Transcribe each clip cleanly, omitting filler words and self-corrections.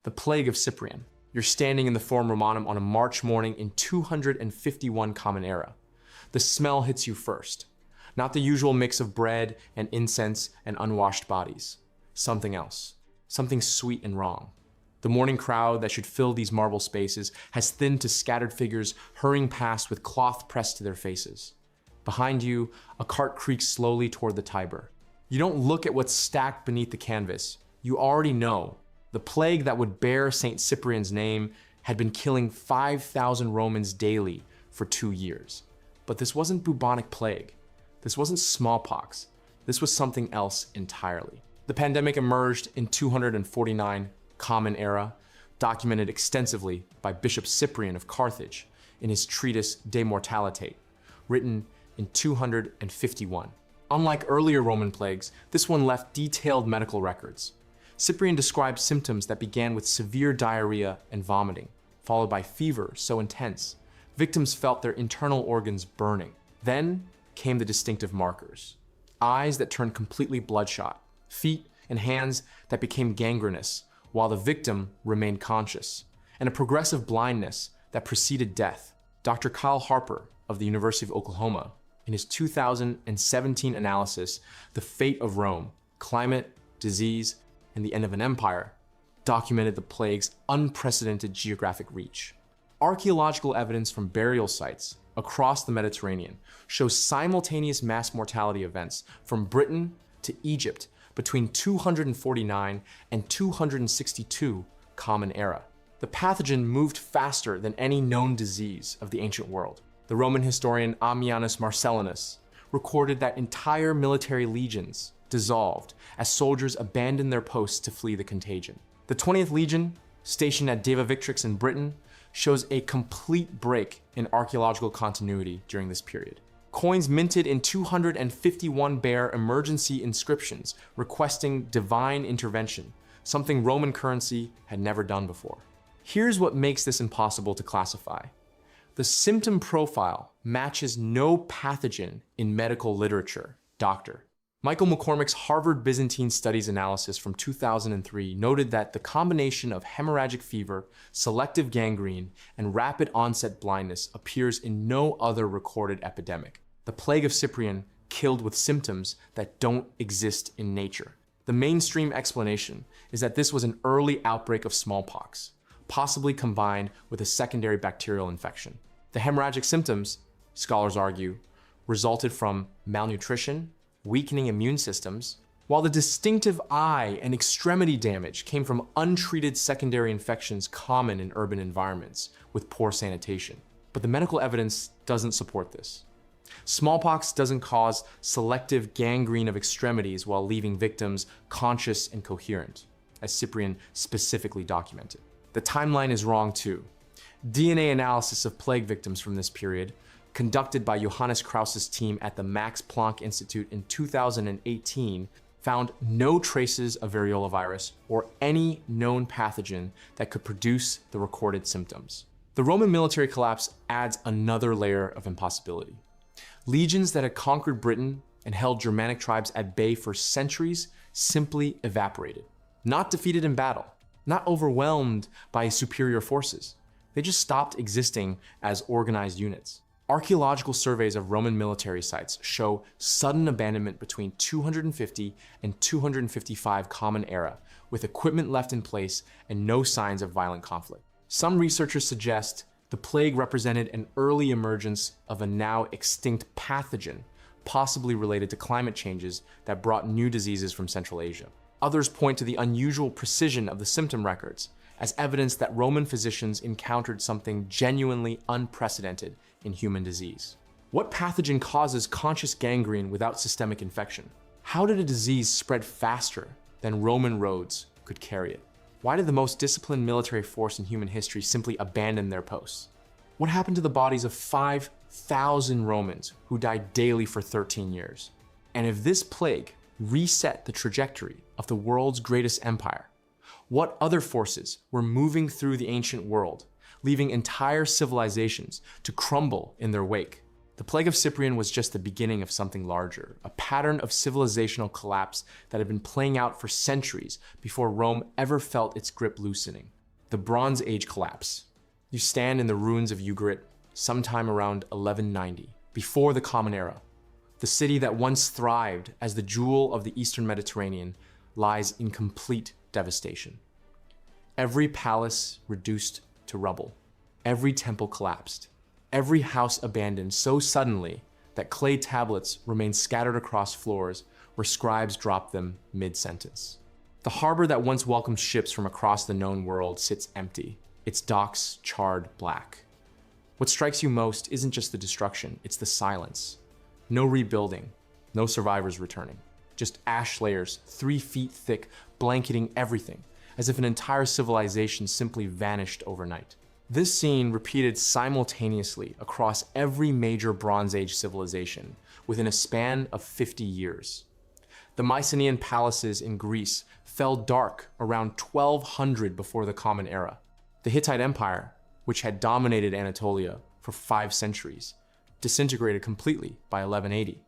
The plague of Cyprian. You're standing in the Forum Romanum on a March morning in 251 Common Era. The smell hits you first. Not the usual mix of bread and incense and unwashed bodies. Something else. Something sweet and wrong. The morning crowd that should fill these marble spaces has thinned to scattered figures hurrying past with cloth pressed to their faces. Behind you, a cart creaks slowly toward the Tiber. You don't look at what's stacked beneath the canvas. You already know. The plague that would bear St. Cyprian's name had been killing 5,000 Romans daily for 2 years. But this wasn't bubonic plague. This wasn't smallpox. This was something else entirely. The pandemic emerged in 249 Common Era, documented extensively by Bishop Cyprian of Carthage in his treatise De Mortalitate, written in 251. Unlike earlier Roman plagues, this one left detailed medical records. Cyprian described symptoms that began with severe diarrhea and vomiting, followed by fever so intense, victims felt their internal organs burning. Then came the distinctive markers. Eyes that turned completely bloodshot, feet and hands that became gangrenous, while the victim remained conscious, and a progressive blindness that preceded death. Dr. Kyle Harper of the University of Oklahoma, in his 2017 analysis, The Fate of Rome, Climate, Disease, and the End of an Empire, documented the plague's unprecedented geographic reach. Archaeological evidence from burial sites across the Mediterranean shows simultaneous mass mortality events from Britain to Egypt between 249 and 262 Common Era. The pathogen moved faster than any known disease of the ancient world. The Roman historian Ammianus Marcellinus recorded that entire military legions dissolved as soldiers abandoned their posts to flee the contagion. The 20th Legion, stationed at Deva Victrix in Britain, shows a complete break in archaeological continuity during this period. Coins minted in 251 bear emergency inscriptions requesting divine intervention, something Roman currency had never done before. Here's what makes this impossible to classify. The symptom profile matches no pathogen in medical literature, doctor. Michael McCormick's Harvard Byzantine Studies analysis from 2003 noted that the combination of hemorrhagic fever, selective gangrene, and rapid onset blindness appears in no other recorded epidemic. The plague of Cyprian killed with symptoms that don't exist in nature. The mainstream explanation is that this was an early outbreak of smallpox, possibly combined with a secondary bacterial infection. The hemorrhagic symptoms, scholars argue, resulted from malnutrition, weakening immune systems, while the distinctive eye and extremity damage came from untreated secondary infections common in urban environments with poor sanitation. But the medical evidence doesn't support this. Smallpox doesn't cause selective gangrene of extremities while leaving victims conscious and coherent, as Cyprian specifically documented. The timeline is wrong too. DNA analysis of plague victims from this period, conducted by Johannes Krause's team at the Max Planck Institute in 2018, found no traces of variola virus or any known pathogen that could produce the recorded symptoms. The Roman military collapse adds another layer of impossibility. Legions that had conquered Britain and held Germanic tribes at bay for centuries simply evaporated. Not defeated in battle, not overwhelmed by superior forces. They just stopped existing as organized units. Archaeological surveys of Roman military sites show sudden abandonment between 250 and 255 Common Era, with equipment left in place and no signs of violent conflict. Some researchers suggest the plague represented an early emergence of a now extinct pathogen, possibly related to climate changes that brought new diseases from Central Asia. Others point to the unusual precision of the symptom records as evidence that Roman physicians encountered something genuinely unprecedented in human disease. What pathogen causes conscious gangrene without systemic infection? How did a disease spread faster than Roman roads could carry it? Why did the most disciplined military force in human history simply abandon their posts? What happened to the bodies of 5,000 Romans who died daily for 13 years? And if this plague reset the trajectory of the world's greatest empire, what other forces were moving through the ancient world, leaving entire civilizations to crumble in their wake? The plague of Cyprian was just the beginning of something larger, a pattern of civilizational collapse that had been playing out for centuries before Rome ever felt its grip loosening. The Bronze Age collapse. You stand in the ruins of Ugarit sometime around 1190, before the Common Era. The city that once thrived as the jewel of the Eastern Mediterranean lies in complete devastation. Every palace reduced to rubble. Every temple collapsed. Every house abandoned so suddenly that clay tablets remained scattered across floors where scribes dropped them mid-sentence. The harbor that once welcomed ships from across the known world sits empty, its docks charred black. What strikes you most isn't just the destruction, it's the silence. No rebuilding, no survivors returning. Just ash layers 3 feet thick, blanketing everything, as if an entire civilization simply vanished overnight. This scene repeated simultaneously across every major Bronze Age civilization within a span of 50 years. The Mycenaean palaces in Greece fell dark around 1200 before the Common Era. The Hittite Empire, which had dominated Anatolia for 5 centuries, disintegrated completely by 1180.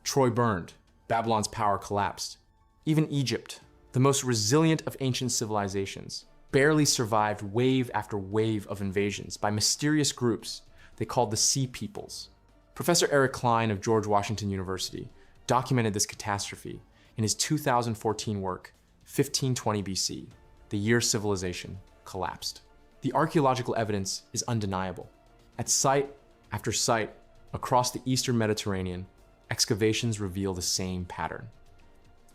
Troy burned, Babylon's power collapsed. Even Egypt, the most resilient of ancient civilizations, barely survived wave after wave of invasions by mysterious groups they called the Sea Peoples. Professor Eric Klein of George Washington University documented this catastrophe in his 2014 work, 1520 BC, the year civilization collapsed. The archaeological evidence is undeniable. At site after site across the Eastern Mediterranean, excavations reveal the same pattern.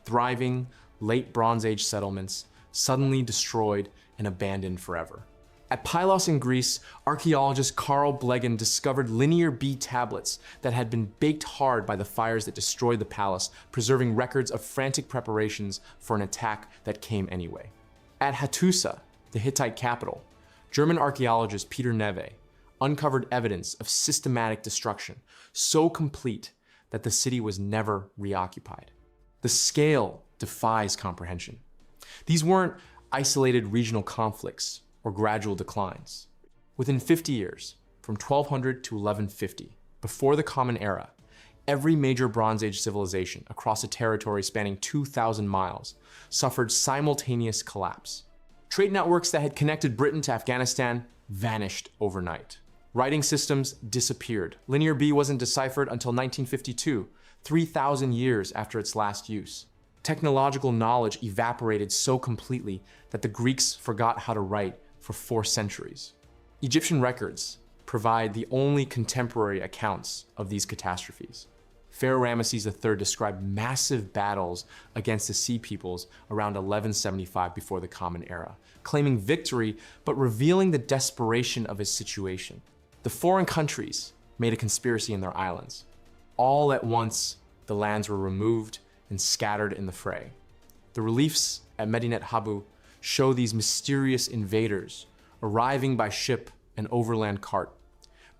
Thriving, late Bronze Age settlements suddenly destroyed and abandoned forever. At Pylos in Greece, archaeologist Carl Blegen discovered linear B tablets that had been baked hard by the fires that destroyed the palace, preserving records of frantic preparations for an attack that came anyway. At Hattusa, the Hittite capital, German archaeologist Peter Neve uncovered evidence of systematic destruction, so complete that the city was never reoccupied. The scale defies comprehension. These weren't isolated regional conflicts or gradual declines. Within 50 years, from 1200 to 1150, before the Common Era, every major Bronze Age civilization across a territory spanning 2,000 miles suffered simultaneous collapse. Trade networks that had connected Britain to Afghanistan vanished overnight. Writing systems disappeared. Linear B wasn't deciphered until 1952, 3,000 years after its last use. Technological knowledge evaporated so completely that the Greeks forgot how to write for 4 centuries. Egyptian records provide the only contemporary accounts of these catastrophes. Pharaoh Ramesses III described massive battles against the Sea Peoples around 1175 before the Common Era, claiming victory but revealing the desperation of his situation. The foreign countries made a conspiracy in their islands. All at once, the lands were removed and scattered in the fray. The reliefs at Medinet Habu show these mysterious invaders arriving by ship and overland cart,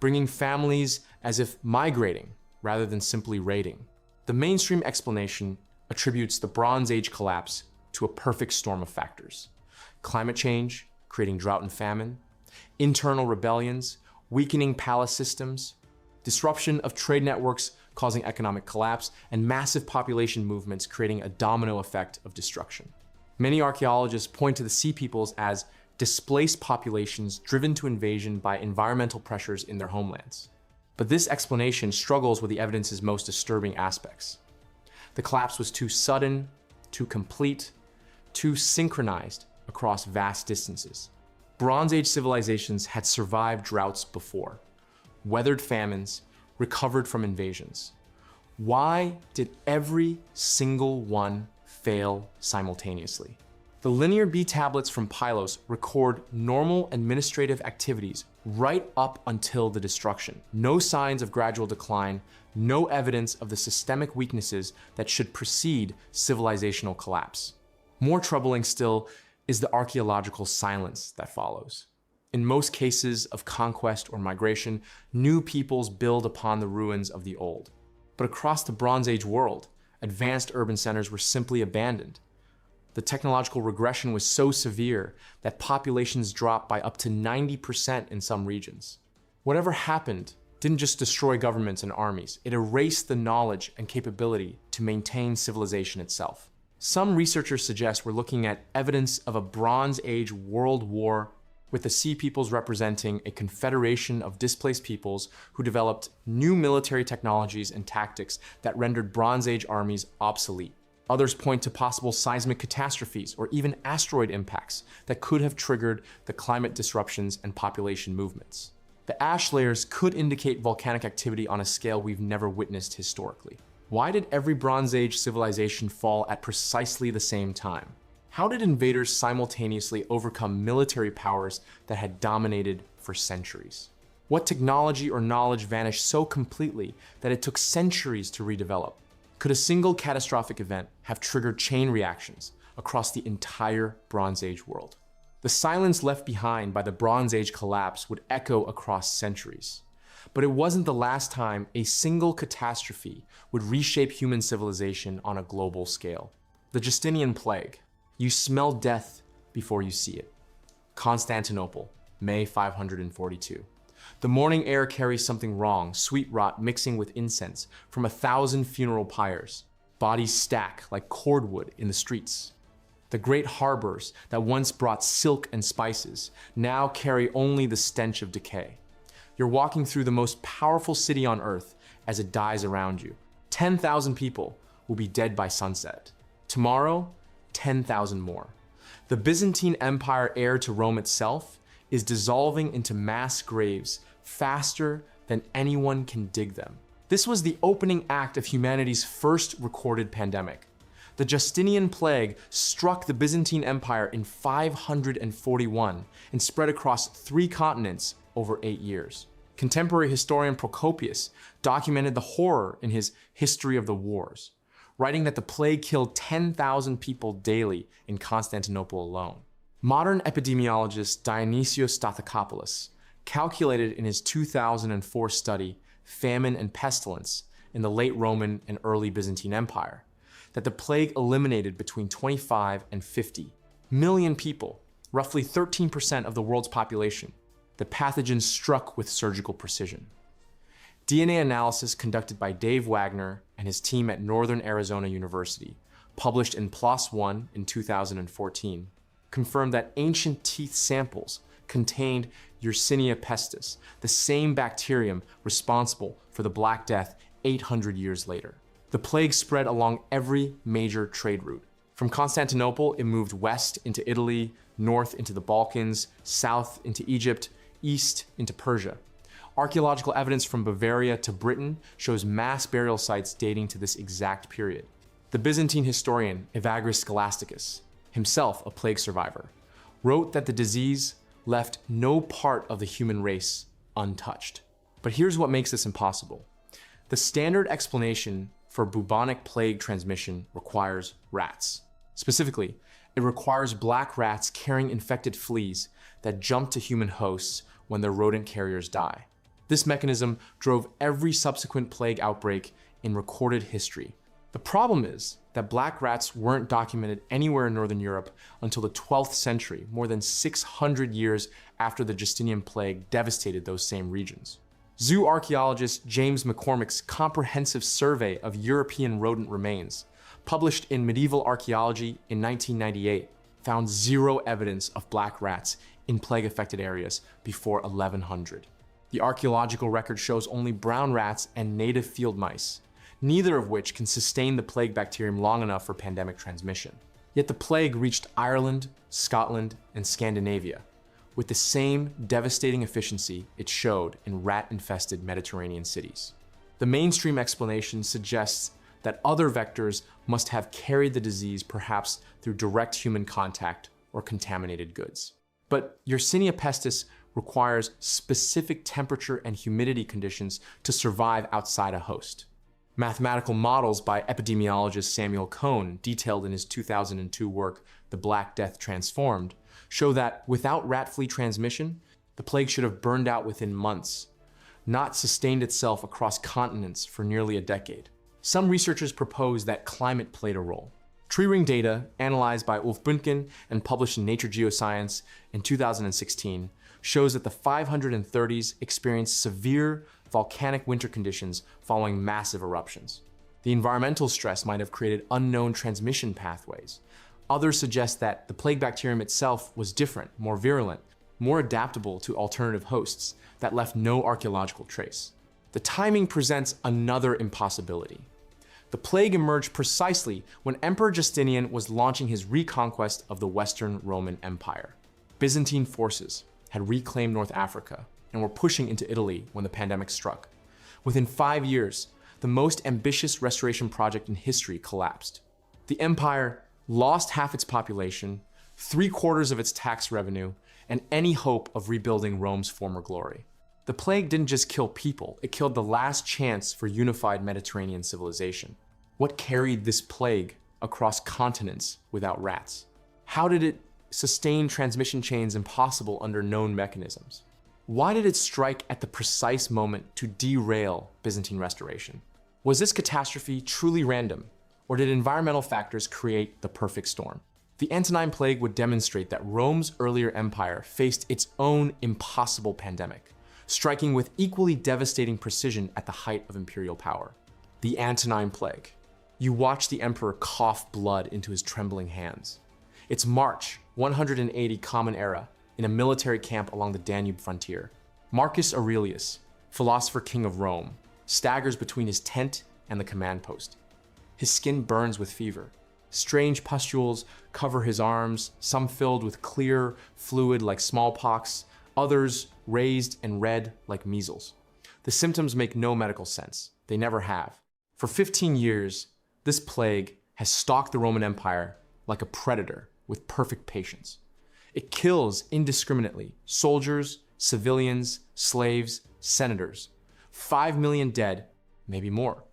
bringing families as if migrating rather than simply raiding. The mainstream explanation attributes the Bronze Age collapse to a perfect storm of factors. Climate change, creating drought and famine, internal rebellions, weakening palace systems, disruption of trade networks causing economic collapse, and massive population movements creating a domino effect of destruction. Many archaeologists point to the Sea Peoples as displaced populations driven to invasion by environmental pressures in their homelands. But this explanation struggles with the evidence's most disturbing aspects. The collapse was too sudden, too complete, too synchronized across vast distances. Bronze Age civilizations had survived droughts before, weathered famines, recovered from invasions. Why did every single one fail simultaneously? The linear B tablets from Pylos record normal administrative activities right up until the destruction. No signs of gradual decline, no evidence of the systemic weaknesses that should precede civilizational collapse. More troubling still is the archaeological silence that follows. In most cases of conquest or migration, new peoples build upon the ruins of the old. But across the Bronze Age world, advanced urban centers were simply abandoned. The technological regression was so severe that populations dropped by up to 90% in some regions. Whatever happened didn't just destroy governments and armies, it erased the knowledge and capability to maintain civilization itself. Some researchers suggest we're looking at evidence of a Bronze Age world war, with the Sea Peoples representing a confederation of displaced peoples who developed new military technologies and tactics that rendered Bronze Age armies obsolete. Others point to possible seismic catastrophes or even asteroid impacts that could have triggered the climate disruptions and population movements. The ash layers could indicate volcanic activity on a scale we've never witnessed historically. Why did every Bronze Age civilization fall at precisely the same time? How did invaders simultaneously overcome military powers that had dominated for centuries? What technology or knowledge vanished so completely that it took centuries to redevelop? Could a single catastrophic event have triggered chain reactions across the entire Bronze Age world? The silence left behind by the Bronze Age collapse would echo across centuries. But it wasn't the last time a single catastrophe would reshape human civilization on a global scale. The Justinian plague. You smell death before you see it. Constantinople, May 542. The morning air carries something wrong, sweet rot mixing with incense from 1,000 funeral pyres. Bodies stack like cordwood in the streets. The great harbors that once brought silk and spices now carry only the stench of decay. You're walking through the most powerful city on earth as it dies around you. 10,000 people will be dead by sunset. Tomorrow, 10,000 more. The Byzantine Empire, heir to Rome itself, is dissolving into mass graves faster than anyone can dig them. This was the opening act of humanity's first recorded pandemic. The Justinian plague struck the Byzantine Empire in 541 and spread across 3 continents over 8 years. Contemporary historian Procopius documented the horror in his History of the Wars, writing that the plague killed 10,000 people daily in Constantinople alone. Modern epidemiologist Dionysios Stathakopoulos calculated in his 2004 study, Famine and Pestilence in the late Roman and early Byzantine Empire, that the plague eliminated between 25 and 50 million people, roughly 13% of the world's population. The pathogen struck with surgical precision. DNA analysis conducted by Dave Wagner and his team at Northern Arizona University, published in PLOS One in 2014, confirmed that ancient teeth samples contained Yersinia pestis, the same bacterium responsible for the Black Death 800 years later. The plague spread along every major trade route. From Constantinople, it moved west into Italy, north into the Balkans, south into Egypt, east into Persia. Archaeological evidence from Bavaria to Britain shows mass burial sites dating to this exact period. The Byzantine historian Evagrius Scholasticus, himself a plague survivor, wrote that the disease left no part of the human race untouched. But here's what makes this impossible. The standard explanation for bubonic plague transmission requires rats. Specifically, it requires black rats carrying infected fleas that jump to human hosts when their rodent carriers die. This mechanism drove every subsequent plague outbreak in recorded history. The problem is that black rats weren't documented anywhere in Northern Europe until the 12th century, more than 600 years after the Justinian plague devastated those same regions. Zoo archaeologist James McCormick's comprehensive survey of European rodent remains, published in Medieval Archaeology in 1998, found zero evidence of black rats in plague-affected areas before 1100. The archaeological record shows only brown rats and native field mice, neither of which can sustain the plague bacterium long enough for pandemic transmission. Yet the plague reached Ireland, Scotland, and Scandinavia, with the same devastating efficiency it showed in rat-infested Mediterranean cities. The mainstream explanation suggests that other vectors must have carried the disease, perhaps through direct human contact or contaminated goods. But Yersinia pestis requires specific temperature and humidity conditions to survive outside a host. Mathematical models by epidemiologist Samuel Cohn, detailed in his 2002 work, The Black Death Transformed, show that without rat flea transmission, the plague should have burned out within months, not sustained itself across continents for nearly a decade. Some researchers propose that climate played a role. Tree ring data, analyzed by Ulf Bündgen and published in Nature Geoscience in 2016, shows that the 530s experienced severe volcanic winter conditions following massive eruptions. The environmental stress might have created unknown transmission pathways. Others suggest that the plague bacterium itself was different, more virulent, more adaptable to alternative hosts that left no archaeological trace. The timing presents another impossibility. The plague emerged precisely when Emperor Justinian was launching his reconquest of the Western Roman Empire. Byzantine forces had reclaimed North Africa and were pushing into Italy when the pandemic struck. Within 5 years, the most ambitious restoration project in history collapsed. The empire lost half its population, 3/4 of its tax revenue, and any hope of rebuilding Rome's former glory. The plague didn't just kill people, it killed the last chance for unified Mediterranean civilization. What carried this plague across continents without rats? How did it sustain transmission chains impossible under known mechanisms? Why did it strike at the precise moment to derail Byzantine restoration? Was this catastrophe truly random, or did environmental factors create the perfect storm? The Antonine plague would demonstrate that Rome's earlier empire faced its own impossible pandemic, striking with equally devastating precision at the height of imperial power. The Antonine plague. You watch the emperor cough blood into his trembling hands. It's March 180 Common Era in a military camp along the Danube frontier. Marcus Aurelius, philosopher king of Rome, staggers between his tent and the command post. His skin burns with fever. Strange pustules cover his arms, some filled with clear fluid like smallpox, others raised and red like measles. The symptoms make no medical sense. They never have. For 15 years, this plague has stalked the Roman Empire like a predator with perfect patience. It kills indiscriminately soldiers, civilians, slaves, senators. 5 million dead, maybe more.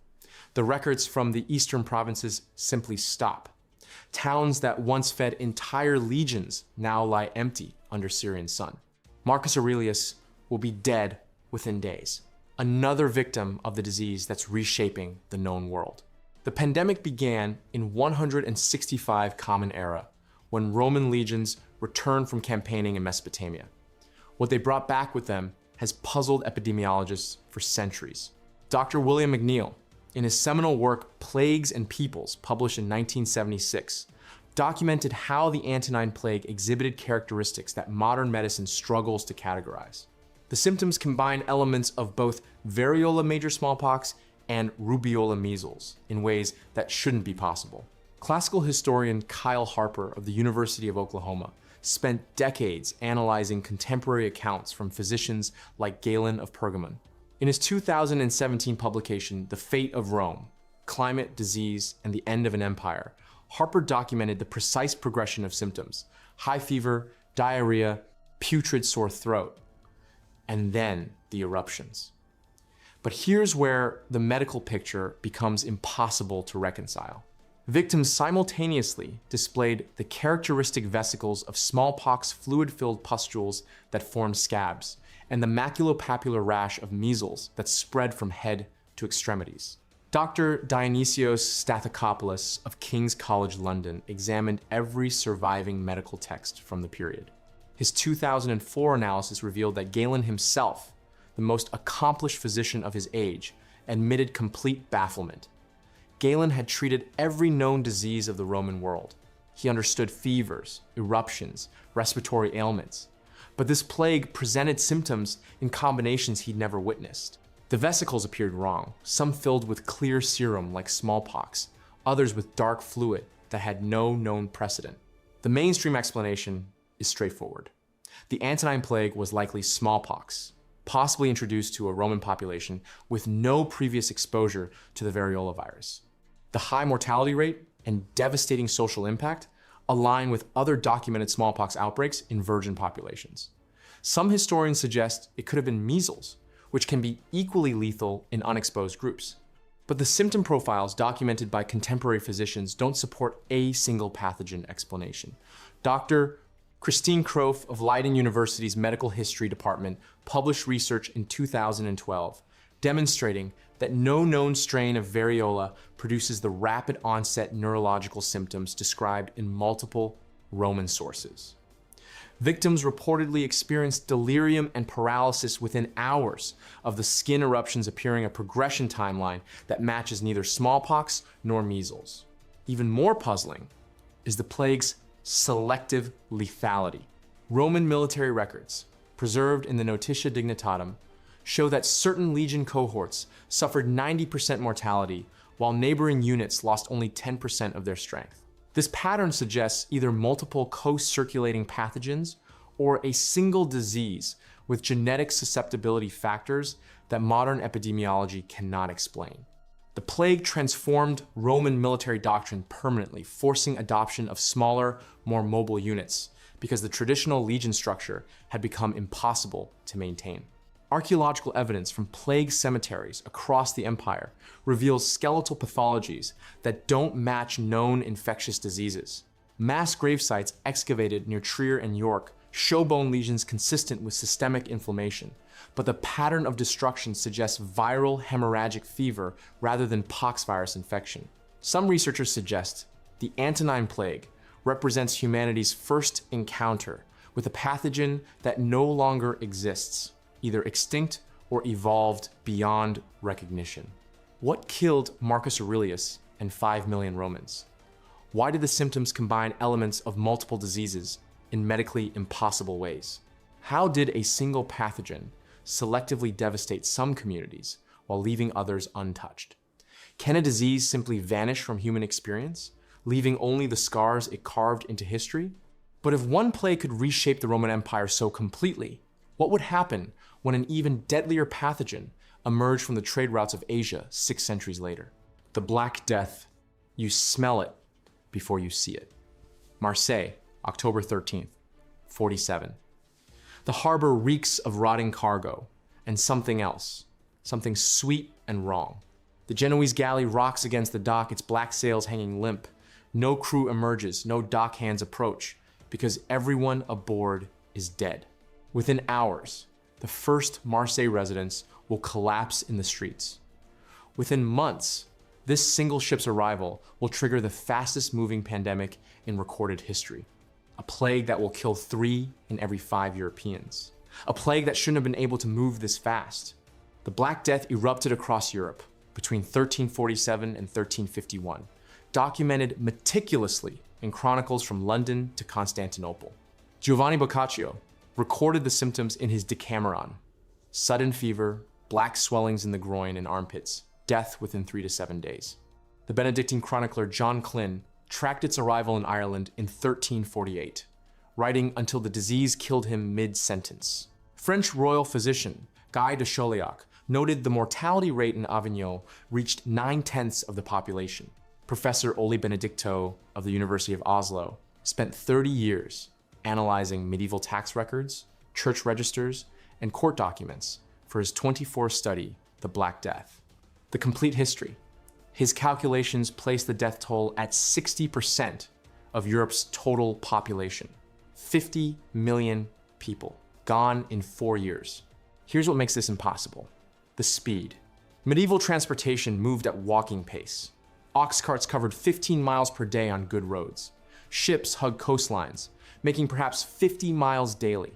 The records from the eastern provinces simply stop. Towns that once fed entire legions now lie empty under Syrian sun. Marcus Aurelius will be dead within days. Another victim of the disease that's reshaping the known world. The pandemic began in 165 Common Era, when Roman legions returned from campaigning in Mesopotamia. What they brought back with them has puzzled epidemiologists for centuries. Dr. William McNeill, in his seminal work Plagues and Peoples, published in 1976, documented how the Antonine plague exhibited characteristics that modern medicine struggles to categorize. The symptoms combine elements of both variola major smallpox and rubeola measles in ways that shouldn't be possible. Classical historian Kyle Harper of the University of Oklahoma spent decades analyzing contemporary accounts from physicians like Galen of Pergamon. In his 2017 publication, The Fate of Rome, Climate, Disease, and the End of an Empire, Harper documented the precise progression of symptoms: high fever, diarrhea, putrid sore throat, and then the eruptions. But here's where the medical picture becomes impossible to reconcile. Victims simultaneously displayed the characteristic vesicles of smallpox fluid-filled pustules that formed scabs, and the maculopapular rash of measles that spread from head to extremities. Dr. Dionysios Stathakopoulos of King's College London examined every surviving medical text from the period. His 2004 analysis revealed that Galen himself, the most accomplished physician of his age, admitted complete bafflement. Galen had treated every known disease of the Roman world. He understood fevers, eruptions, respiratory ailments. But this plague presented symptoms in combinations he'd never witnessed. The vesicles appeared wrong, some filled with clear serum like smallpox, others with dark fluid that had no known precedent. The mainstream explanation is straightforward. The Antonine plague was likely smallpox, possibly introduced to a Roman population with no previous exposure to the variola virus. The high mortality rate and devastating social impact align with other documented smallpox outbreaks in virgin populations. Some historians suggest it could have been measles, which can be equally lethal in unexposed groups. But the symptom profiles documented by contemporary physicians don't support a single pathogen explanation. Dr. Christine Krof of Leiden University's Medical History Department published research in 2012 demonstrating that no known strain of variola produces the rapid onset neurological symptoms described in multiple Roman sources. Victims reportedly experienced delirium and paralysis within hours of the skin eruptions, appearing a progression timeline that matches neither smallpox nor measles. Even more puzzling is the plague's selective lethality. Roman military records, preserved in the Notitia Dignitatum, show that certain legion cohorts suffered 90% mortality, while neighboring units lost only 10% of their strength. This pattern suggests either multiple co-circulating pathogens or a single disease with genetic susceptibility factors that modern epidemiology cannot explain. The plague transformed Roman military doctrine permanently, forcing adoption of smaller, more mobile units, because the traditional legion structure had become impossible to maintain. Archaeological evidence from plague cemeteries across the empire reveals skeletal pathologies that don't match known infectious diseases. Mass grave sites excavated near Trier and York show bone lesions consistent with systemic inflammation, but the pattern of destruction suggests viral hemorrhagic fever rather than poxvirus infection. Some researchers suggest the Antonine plague represents humanity's first encounter with a pathogen that no longer exists, either extinct or evolved beyond recognition. What killed Marcus Aurelius and 5 million Romans? Why did the symptoms combine elements of multiple diseases in medically impossible ways? How did a single pathogen selectively devastate some communities while leaving others untouched? Can a disease simply vanish from human experience, leaving only the scars it carved into history? But if one plague could reshape the Roman Empire so completely, what would happen when an even deadlier pathogen emerged from the trade routes of Asia 6 centuries later? The Black Death. You smell it before you see it. Marseille, October 13th, 47. The harbor reeks of rotting cargo and something else, something sweet and wrong. The Genoese galley rocks against the dock, its black sails hanging limp. No crew emerges, no dock hands approach, because everyone aboard is dead. Within hours, the first Marseille residents will collapse in the streets. Within months, this single ship's arrival will trigger the fastest moving pandemic in recorded history. A plague that will kill 3 in every 5 Europeans. A plague that shouldn't have been able to move this fast. The Black Death erupted across Europe between 1347 and 1351, documented meticulously in chronicles from London to Constantinople. Giovanni Boccaccio recorded the symptoms in his Decameron: sudden fever, black swellings in the groin and armpits, death within 3 to 7 days. The Benedictine chronicler John Klyn tracked its arrival in Ireland in 1348, writing until the disease killed him mid-sentence. French royal physician Guy de Chauliac noted the mortality rate in Avignon reached 9/10 of the population. Professor Oli Benedicto of the University of Oslo spent 30 years analyzing medieval tax records, church registers, and court documents for his 24 study, The Black Death. The complete history. His calculations place the death toll at 60% of Europe's total population. 50 million people, gone in 4 years. Here's what makes this impossible: the speed. Medieval transportation moved at walking pace. Ox carts covered 15 miles per day on good roads. Ships hugged coastlines, making perhaps 50 miles daily.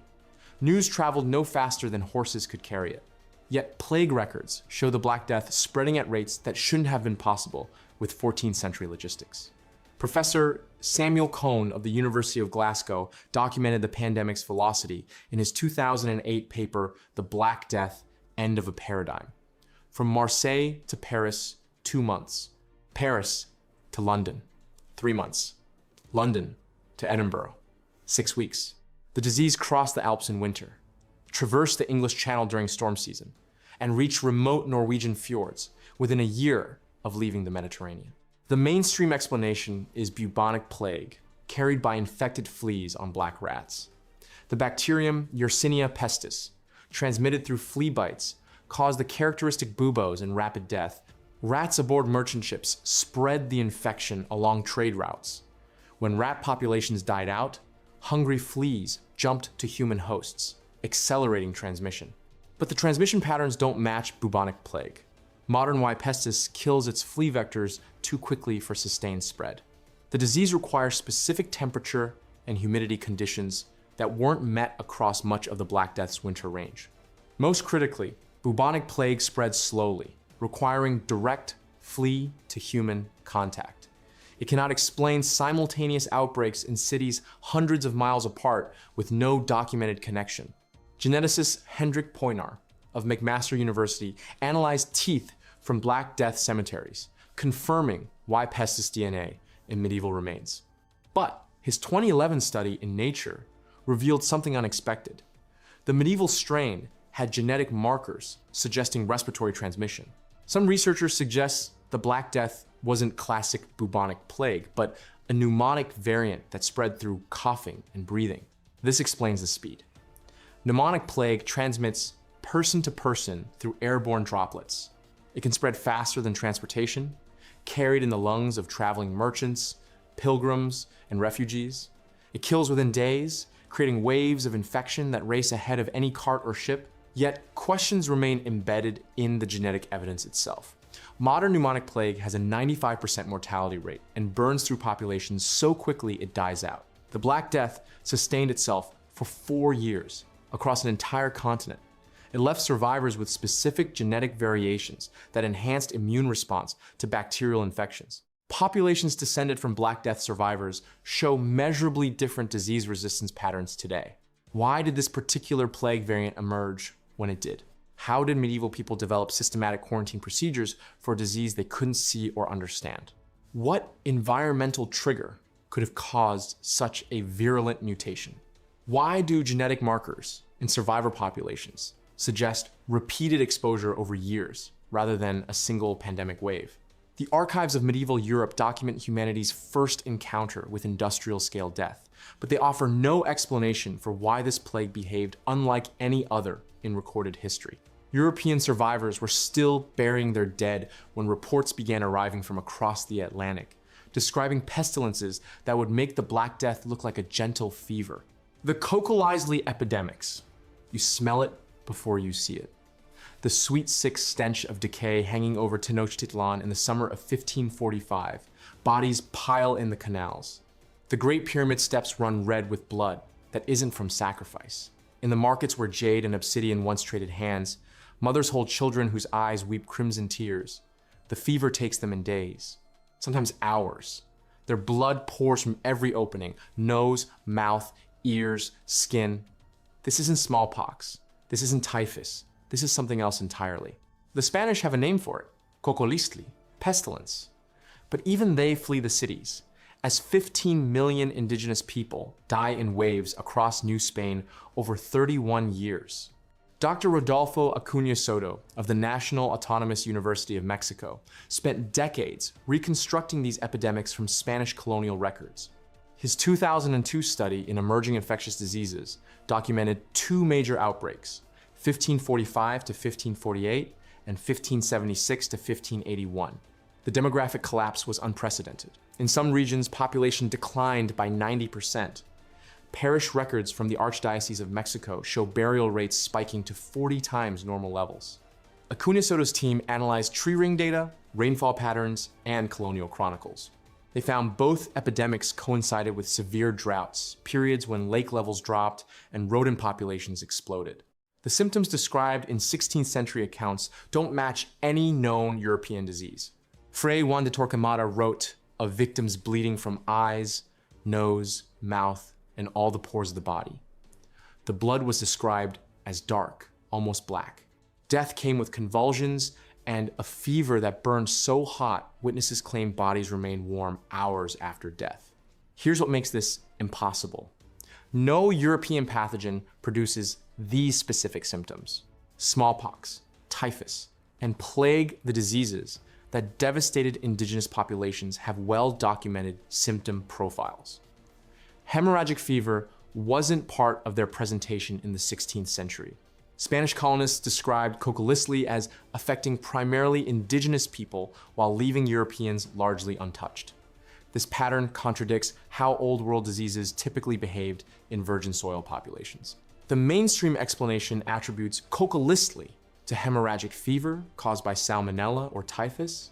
News traveled no faster than horses could carry it. Yet plague records show the Black Death spreading at rates that shouldn't have been possible with 14th century logistics. Professor Samuel Cohn of the University of Glasgow documented the pandemic's velocity in his 2008 paper, The Black Death: End of a Paradigm. From Marseille to Paris, 2 months. Paris to London, 3 months. London to Edinburgh, 6 weeks. The disease crossed the Alps in winter, traversed the English Channel during storm season, and reached remote Norwegian fjords within a year of leaving the Mediterranean. The mainstream explanation is bubonic plague, carried by infected fleas on black rats. The bacterium Yersinia pestis, transmitted through flea bites, caused the characteristic buboes and rapid death. Rats aboard merchant ships spread the infection along trade routes. When rat populations died out, hungry fleas jumped to human hosts, accelerating transmission. But the transmission patterns don't match bubonic plague. Modern Y. pestis kills its flea vectors too quickly for sustained spread. The disease requires specific temperature and humidity conditions that weren't met across much of the Black Death's winter range. Most critically, bubonic plague spread slowly, requiring direct flea-to-human contact. It cannot explain simultaneous outbreaks in cities hundreds of miles apart with no documented connection. Geneticist Hendrik Poinar of McMaster University analyzed teeth from Black Death cemeteries, confirming Y. pestis DNA in medieval remains. But his 2011 study in Nature revealed something unexpected. The medieval strain had genetic markers suggesting respiratory transmission. Some researchers suggest the Black Death wasn't classic bubonic plague, but a pneumonic variant that spread through coughing and breathing. This explains the speed. Pneumonic plague transmits person to person through airborne droplets. It can spread faster than transportation, carried in the lungs of traveling merchants, pilgrims, and refugees. It kills within days, creating waves of infection that race ahead of any cart or ship. Yet, questions remain embedded in the genetic evidence itself. Modern pneumonic plague has a 95% mortality rate and burns through populations so quickly it dies out. The Black Death sustained itself for 4 years across an entire continent. It left survivors with specific genetic variations that enhanced immune response to bacterial infections. Populations descended from Black Death survivors show measurably different disease resistance patterns today. Why did this particular plague variant emerge when it did? How did medieval people develop systematic quarantine procedures for a disease they couldn't see or understand? What environmental trigger could have caused such a virulent mutation? Why do genetic markers in survivor populations suggest repeated exposure over years rather than a single pandemic wave? The archives of medieval Europe document humanity's first encounter with industrial-scale death, but they offer no explanation for why this plague behaved unlike any other in recorded history. European survivors were still burying their dead when reports began arriving from across the Atlantic, describing pestilences that would make the Black Death look like a gentle fever. The Cocoliztli epidemics. You smell it before you see it. The sweet, sick stench of decay hanging over Tenochtitlan in the summer of 1545. Bodies pile in the canals. The Great Pyramid steps run red with blood that isn't from sacrifice. In the markets where jade and obsidian once traded hands, mothers hold children whose eyes weep crimson tears. The fever takes them in days, sometimes hours. Their blood pours from every opening, nose, mouth, ears, skin. This isn't smallpox. This isn't typhus. This is something else entirely. The Spanish have a name for it, Cocoliztli, pestilence. But even they flee the cities, as 15 million indigenous people die in waves across New Spain over 31 years. Dr. Rodolfo Acuña Soto of the National Autonomous University of Mexico spent decades reconstructing these epidemics from Spanish colonial records. His 2002 study in emerging infectious diseases documented 2 major outbreaks, 1545 to 1548 and 1576 to 1581. The demographic collapse was unprecedented. In some regions, population declined by 90%. Parish records from the Archdiocese of Mexico show burial rates spiking to 40 times normal levels. Acuña Soto's team analyzed tree ring data, rainfall patterns, and colonial chronicles. They found both epidemics coincided with severe droughts, periods when lake levels dropped and rodent populations exploded. The symptoms described in 16th century accounts don't match any known European disease. Fray Juan de Torquemada wrote of victims bleeding from eyes, nose, mouth, and all the pores of the body. The blood was described as dark, almost black. Death came with convulsions and a fever that burned so hot, witnesses claimed bodies remained warm hours after death. Here's what makes this impossible. No European pathogen produces these specific symptoms: smallpox, typhus, and plague, the diseases that devastated indigenous populations, have well-documented symptom profiles. Hemorrhagic fever wasn't part of their presentation in the 16th century. Spanish colonists described Cocoliztli as affecting primarily indigenous people while leaving Europeans largely untouched. This pattern contradicts how Old World diseases typically behaved in virgin soil populations. The mainstream explanation attributes Cocoliztli to hemorrhagic fever caused by salmonella or typhus,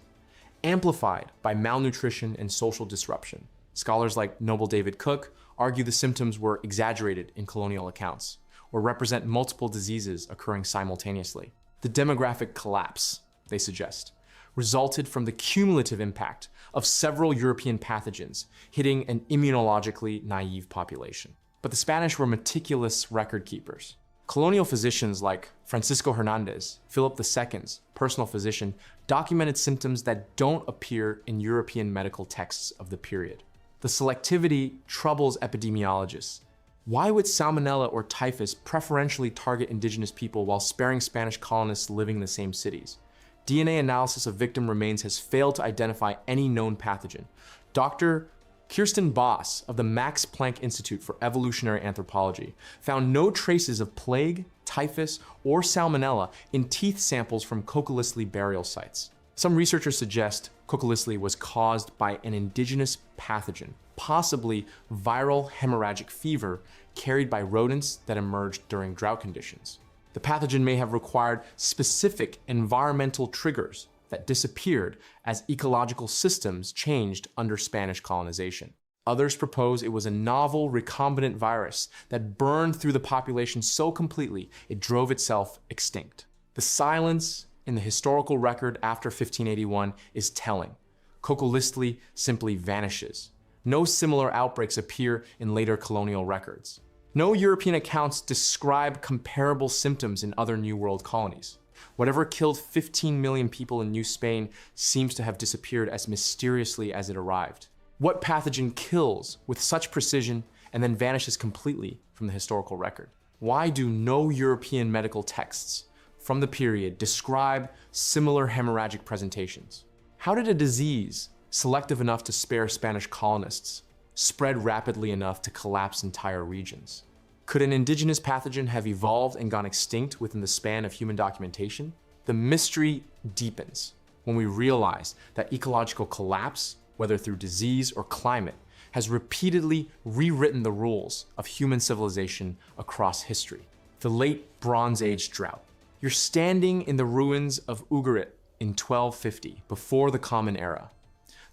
amplified by malnutrition and social disruption. Scholars like Noble David Cook argue the symptoms were exaggerated in colonial accounts, or represent multiple diseases occurring simultaneously. The demographic collapse, they suggest, resulted from the cumulative impact of several European pathogens hitting an immunologically naive population. But the Spanish were meticulous record keepers. Colonial physicians like Francisco Hernandez, Philip II's personal physician, documented symptoms that don't appear in European medical texts of the period. The selectivity troubles epidemiologists. Why would salmonella or typhus preferentially target indigenous people while sparing Spanish colonists living in the same cities? DNA analysis of victim remains has failed to identify any known pathogen. Dr. Kirsten Boss of the Max Planck Institute for Evolutionary Anthropology found no traces of plague, typhus, or salmonella in teeth samples from Cocoliztli burial sites. Some researchers suggest Cocoliztli was caused by an indigenous pathogen, possibly viral hemorrhagic fever carried by rodents that emerged during drought conditions. The pathogen may have required specific environmental triggers that disappeared as ecological systems changed under Spanish colonization. Others propose it was a novel recombinant virus that burned through the population so completely it drove itself extinct. The silence in the historical record after 1581 is telling. Cocoliztli simply vanishes. No similar outbreaks appear in later colonial records. No European accounts describe comparable symptoms in other New World colonies. Whatever killed 15 million people in New Spain seems to have disappeared as mysteriously as it arrived. What pathogen kills with such precision and then vanishes completely from the historical record? Why do no European medical texts from the period describe similar hemorrhagic presentations? How did a disease selective enough to spare Spanish colonists spread rapidly enough to collapse entire regions? Could an indigenous pathogen have evolved and gone extinct within the span of human documentation? The mystery deepens when we realize that ecological collapse, whether through disease or climate, has repeatedly rewritten the rules of human civilization across history. The late Bronze Age drought. You're standing in the ruins of Ugarit in 1250, before the Common Era.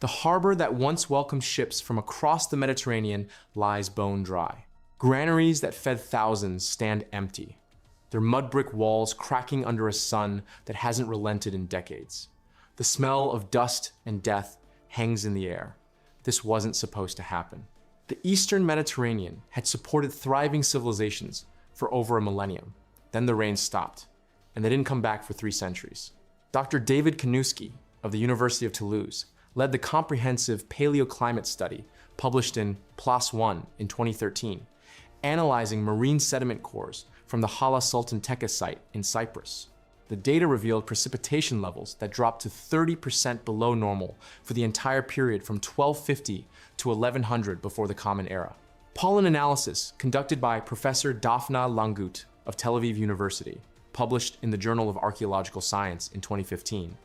The harbor that once welcomed ships from across the Mediterranean lies bone dry. Granaries that fed thousands stand empty, their mud brick walls cracking under a sun that hasn't relented in decades. The smell of dust and death hangs in the air. This wasn't supposed to happen. The Eastern Mediterranean had supported thriving civilizations for over a millennium. Then the rain stopped, and they didn't come back for 3 centuries. Dr. David Kanuski of the University of Toulouse led the comprehensive paleoclimate study published in PLOS One in 2013, analyzing marine sediment cores from the Hala Sultan Tekke site in Cyprus. The data revealed precipitation levels that dropped to 30% below normal for the entire period from 1250 to 1100 before the Common Era. Pollen analysis conducted by Professor Daphna Langut of Tel Aviv University, published in the Journal of Archaeological Science in 2015,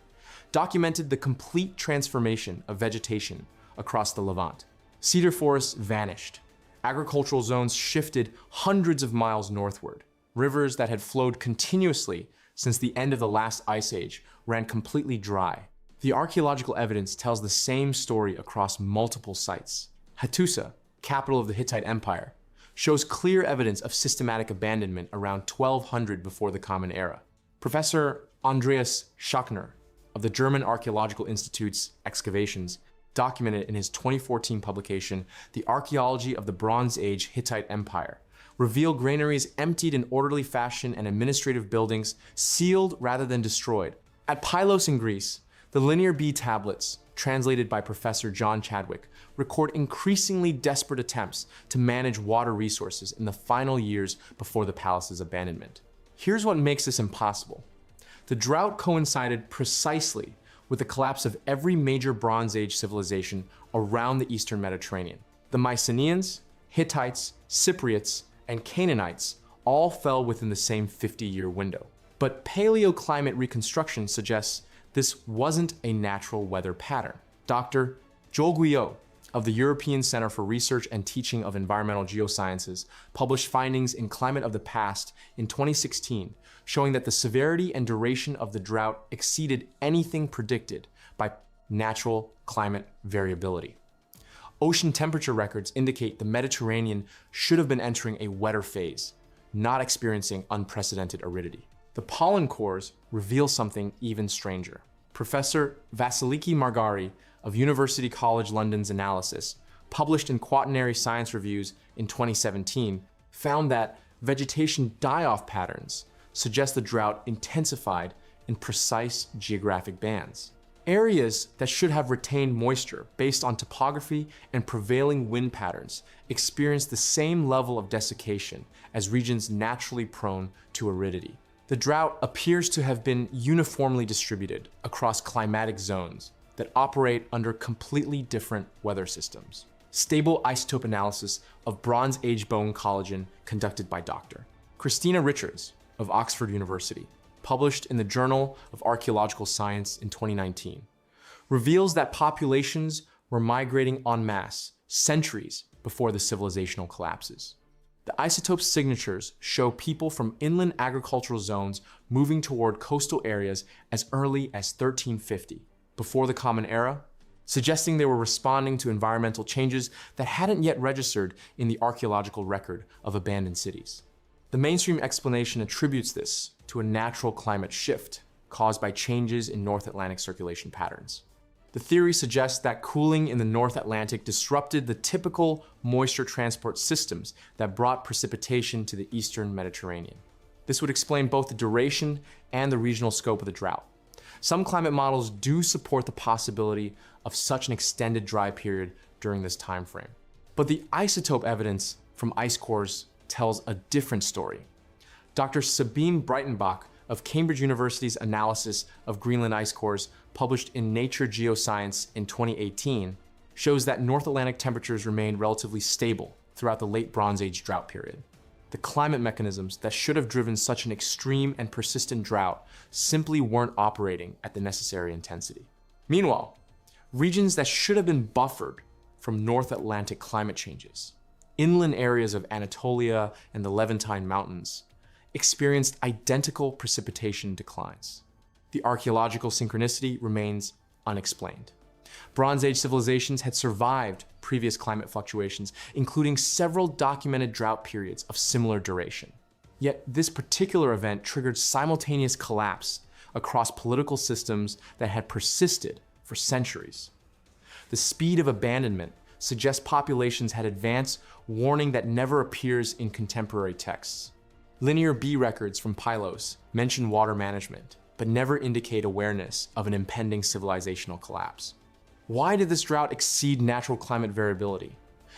documented the complete transformation of vegetation across the Levant. Cedar forests vanished. Agricultural zones shifted hundreds of miles northward. Rivers that had flowed continuously since the end of the last ice age ran completely dry. The archaeological evidence tells the same story across multiple sites. Hattusa, capital of the Hittite Empire, shows clear evidence of systematic abandonment around 1200 before the Common Era. Professor Andreas Schachner of the German Archaeological Institute's excavations documented in his 2014 publication, The Archaeology of the Bronze Age Hittite Empire, reveal granaries emptied in orderly fashion and administrative buildings sealed rather than destroyed. At Pylos in Greece, the Linear B tablets, translated by Professor John Chadwick, record increasingly desperate attempts to manage water resources in the final years before the palace's abandonment. Here's what makes this impossible. The drought coincided precisely with the collapse of every major Bronze Age civilization around the Eastern Mediterranean. The Mycenaeans, Hittites, Cypriots, and Canaanites all fell within the same 50-year window. But paleoclimate reconstruction suggests this wasn't a natural weather pattern. Dr. Joel Guyot of the European Center for Research and Teaching of Environmental Geosciences published findings in Climate of the Past in 2016, showing that the severity and duration of the drought exceeded anything predicted by natural climate variability. Ocean temperature records indicate the Mediterranean should have been entering a wetter phase, not experiencing unprecedented aridity. The pollen cores reveal something even stranger. Professor Vasiliki Margari of University College London's analysis, published in Quaternary Science Reviews in 2017, found that vegetation die-off patterns suggest the drought intensified in precise geographic bands. Areas that should have retained moisture based on topography and prevailing wind patterns experienced the same level of desiccation as regions naturally prone to aridity. The drought appears to have been uniformly distributed across climatic zones that operate under completely different weather systems. Stable isotope analysis of Bronze Age bone collagen conducted by Dr. Christina Richards of Oxford University, published in the Journal of Archaeological Science in 2019, reveals that populations were migrating en masse centuries before the civilizational collapses. The isotope signatures show people from inland agricultural zones moving toward coastal areas as early as 1350, before the Common Era, suggesting they were responding to environmental changes that hadn't yet registered in the archaeological record of abandoned cities. The mainstream explanation attributes this to a natural climate shift caused by changes in North Atlantic circulation patterns. The theory suggests that cooling in the North Atlantic disrupted the typical moisture transport systems that brought precipitation to the Eastern Mediterranean. This would explain both the duration and the regional scope of the drought. Some climate models do support the possibility of such an extended dry period during this time frame. But the isotope evidence from ice cores tells a different story. Dr. Sabine Breitenbach of Cambridge University's analysis of Greenland ice cores, published in Nature Geoscience in 2018, shows that North Atlantic temperatures remained relatively stable throughout the late Bronze Age drought period. The climate mechanisms that should have driven such an extreme and persistent drought simply weren't operating at the necessary intensity. Meanwhile, regions that should have been buffered from North Atlantic climate changes, inland areas of Anatolia and the Levantine Mountains, experienced identical precipitation declines. The archaeological synchronicity remains unexplained. Bronze Age civilizations had survived previous climate fluctuations, including several documented drought periods of similar duration. Yet this particular event triggered simultaneous collapse across political systems that had persisted for centuries. The speed of abandonment suggests populations had advanced warning that never appears in contemporary texts. Linear B records from Pylos mention water management, but never indicate awareness of an impending civilizational collapse. Why did this drought exceed natural climate variability?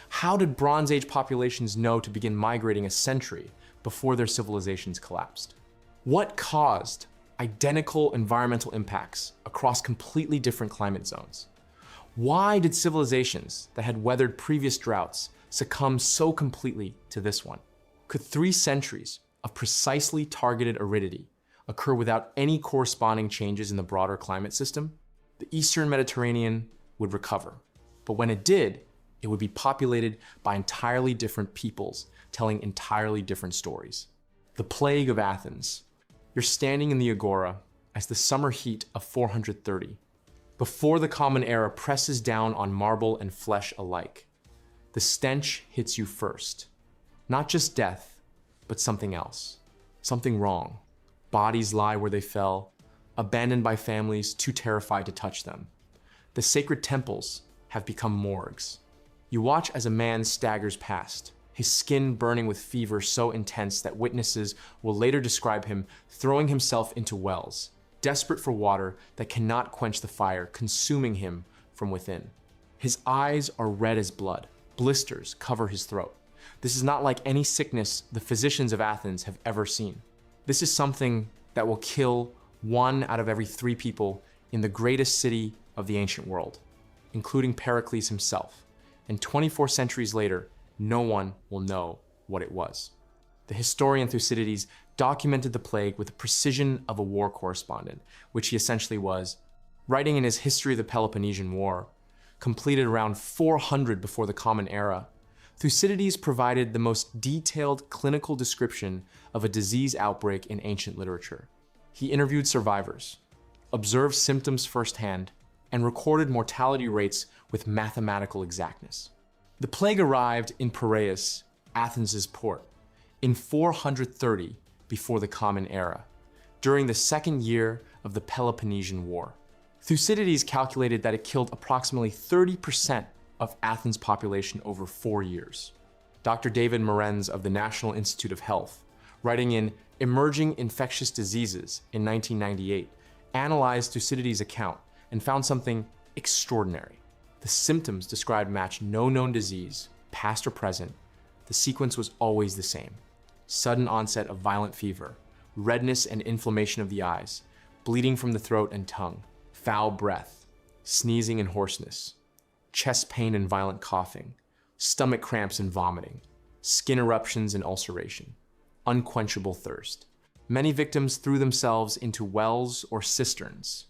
How did Bronze Age populations know to begin migrating a century before their civilizations collapsed? What caused identical environmental impacts across completely different climate zones? Why did civilizations that had weathered previous droughts succumb so completely to this one? Could 3 centuries of precisely targeted aridity occur without any corresponding changes in the broader climate system? The Eastern Mediterranean would recover, but when it did, it would be populated by entirely different peoples telling entirely different stories. The plague of Athens. You're standing in the agora as the summer heat of 430, before the Common Era presses down on marble and flesh alike. The stench hits you first. Not just death, but something else. Something wrong. Bodies lie where they fell, abandoned by families too terrified to touch them. The sacred temples have become morgues. You watch as a man staggers past, his skin burning with fever so intense that witnesses will later describe him throwing himself into wells, desperate for water that cannot quench the fire consuming him from within. His eyes are red as blood. Blisters cover his throat. This is not like any sickness the physicians of Athens have ever seen. This is something that will kill 1 out of every 3 people in the greatest city of the ancient world, including Pericles himself. And 24 centuries later, no one will know what it was. The historian Thucydides documented the plague with the precision of a war correspondent, which he essentially was, writing in his History of the Peloponnesian War, completed around 400 before the Common Era. Thucydides provided the most detailed clinical description of a disease outbreak in ancient literature. He interviewed survivors, observed symptoms firsthand, and recorded mortality rates with mathematical exactness. The plague arrived in Piraeus, Athens' port, in 430 before the Common Era, during the second year of the Peloponnesian War. Thucydides calculated that it killed approximately 30% of Athens' population over 4 years. Dr. David Morenz of the National Institute of Health, writing in Emerging Infectious Diseases in 1998, analyzed Thucydides' account and found something extraordinary. The symptoms described matched no known disease, past or present. The sequence was always the same: sudden onset of violent fever, redness and inflammation of the eyes, bleeding from the throat and tongue, foul breath, sneezing and hoarseness, chest pain and violent coughing, stomach cramps and vomiting, skin eruptions and ulceration, unquenchable thirst. Many victims threw themselves into wells or cisterns.